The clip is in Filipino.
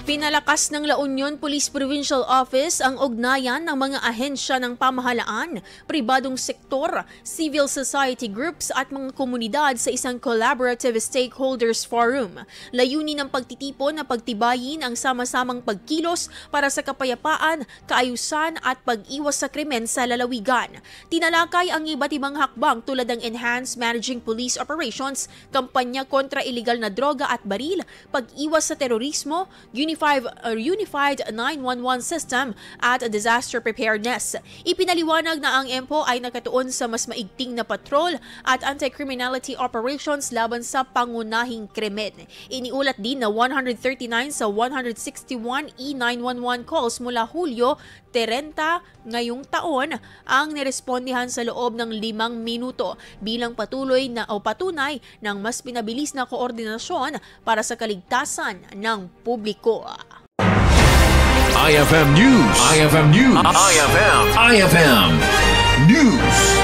Pinalakas ng La Union Police Provincial Office ang ugnayan ng mga ahensya ng pamahalaan, pribadong sektor, civil society groups at mga komunidad sa isang collaborative stakeholders forum. Layunin ng pagtitipon na pagtibayin ang sama-samang pagkilos para sa kapayapaan, kaayusan at pag-iwas sa krimen sa lalawigan. Tinalakay ang iba't ibang hakbang tulad ng Enhanced Managing Police Operations, kampanya kontra iligal na droga at baril, pag-iwas sa terorismo, Unified 911 System at Disaster Preparedness. Ipinaliwanag na ang EMPO ay nakatuon sa mas maigting na patrol at anti-criminality operations laban sa pangunahing krimen. Iniulat din na 139 sa 161 E911 calls mula Hulyo 30 ngayong taon ang nirespondihan sa loob ng 5 minuto bilang patunay ng mas pinabilis na koordinasyon para sa kaligtasan ng publiko. IFM News. IFM News. IFM News.